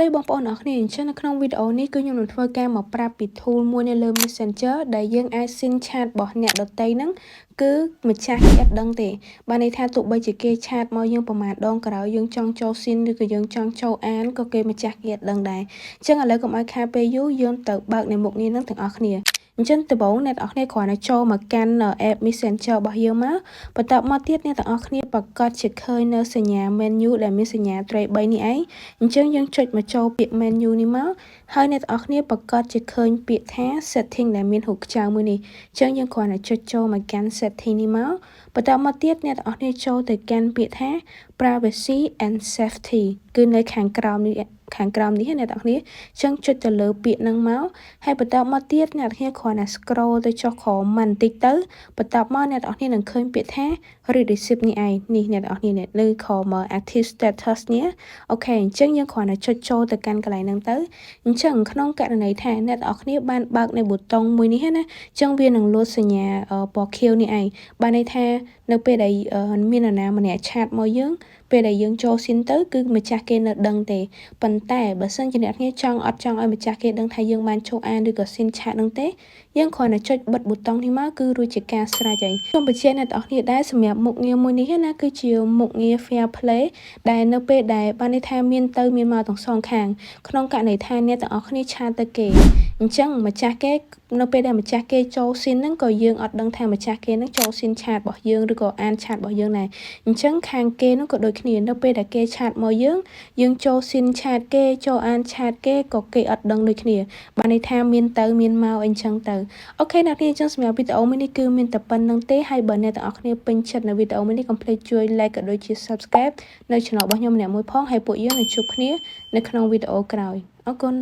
đâyបងប្អូនអរគ្នាអញ្ចឹងនៅក្នុងវីដេអូនេះគឺខ្ញុំនឹងធ្វើការមកប្រាប់ពី tool មួយនៅលើ Messenger ដែលយើងអាច send chat របស់អ្នកដទៃហ្នឹងគឺម្ចាស់គេអត់ដឹងទេបានន័យថាទោះបីជាគេ chat មកយើងប្រហែលដងក្រោយយើងចង់ចូល send ឬក៏យើងចង់ចូលអានក៏គេម្ចាស់គេអត់ដឹងដែរអញ្ចឹងឥឡូវកុំឲ្យខាតពេលយូរយើងទៅបើកនៅមុខងារហ្នឹងទាំងអស់គ្នាអញ្ចឹងដំបូងអ្នកទាំងអស់គ្នាគ្រាន់តែចូលមកកាន់ app Messenger របស់យើងមកបន្ទាប់មកទៀតអ្នកទាំងអស់គ្នាប្រកាសជាឃើញនៅសញ្ញា menu ដែលមានសញ្ញាត្រី3នេះឯងអញ្ចឹងយើងចុចមកចូលពាក្យ menu នេះមកហើយអ្នកទាំងអស់គ្នាប្រកាសជាឃើញពាក្យថា setting ដែលមានរូបខ្ចៅមួយនេះអញ្ចឹងយើងគ្រាន់តែចុចចូលមកកាន់ setting នេះមកបន្តមកទៀតអ្នកទាំងអស់គ្នាចូលទៅកាន់ពាក្យថា privacy and safety គឺនៅខាងក្រោមនេះអ្នកទាំងអស់គ្នាចឹងចុចទៅលើពាក្យហ្នឹងមកហើយបន្តមកទៀតអ្នកទាំងអស់គ្នាគ្រាន់តែ scroll ទៅចុះក្រោមបន្តិចទៅបន្តមកអ្នកទាំងអស់គ្នានឹងឃើញពាក្យថា read receipt នេះឯងនេះអ្នកទាំងអស់គ្នានៅក្រោម active status នេះអូខេអញ្ចឹងយើងគ្រាន់តែចុចចូលទៅកាន់កន្លែងហ្នឹងទៅអញ្ចឹងក្នុងករណីថាអ្នកទាំងអស់គ្នាបានបើកនៅប៊ូតុងមួយនេះណាអញ្ចឹងវានឹងលោតសញ្ញាពណ៌ខៀវនេះឯងបានន័យថានៅពេលដែលមាននរណាម្នាក់ឆាតមកយើងពេលដែលយើងចូលស៊ីនទៅគឺម្ចាស់គេនៅដឹងទេប៉ុន្តែបើសិនជាអ្នកគ្នាចង់ឲ្យម្ចាស់គេដឹងថាយើងបានចូលអានឬក៏ស៊ីនឆាតនឹងទេយើងគ្រាន់តែចុចបិទប៊ូតុងនេះមកគឺរួចជាការស្រេចហើយសូមបញ្ជាក់អ្នកទាំងអស់គ្នាដែរសម្រាប់មុខងារមួយនេះណាគឺជាមុខងារ fair play ដែលនៅពេលដែលបានន័យថាមានទៅមានមកទាំងសងខាងក្នុងករណីថាអ្នកទាំងអស់គ្នាឆាតទៅគេអញ្ចឹងម្ចាស់គេនៅពេលដែលម្ចាស់គេចូលស៊ីនហ្នឹងក៏យើងអត់ដឹងថាម្ចាស់គេហ្នឹងចូលស៊ីនឆាតរបស់យើងឬក៏អានឆាតរបស់យើងដែរអញ្ចឹងខាងគេហ្នឹងក៏ដូចគ្នានៅពេលដែលគេឆាតមកយើងចូលស៊ីនឆាតគេចូលអានឆាតគេក៏គេអត់ដឹងដូចគ្នាបានន័យថាមានទៅមានមកអញ្ចឹងទៅអូខេអ្នកនាងអញ្ចឹងសម្រាប់វីដេអូមួយនេះគឺមានតែប៉ុណ្្នឹងទេហើយបើអ្នកទាំងអស់គ្នាពេញចិត្តនៅវីដេអូមួយនេះកុំភ្លេចជួយ like ក៏ដូចជា subscribe នៅ channel របស់ខ្ញុំម្នាក់មួយផងហើយពួកយើងនឹងជួបគ្នានៅក្នុងវីដេអូក្រោយអរគុណ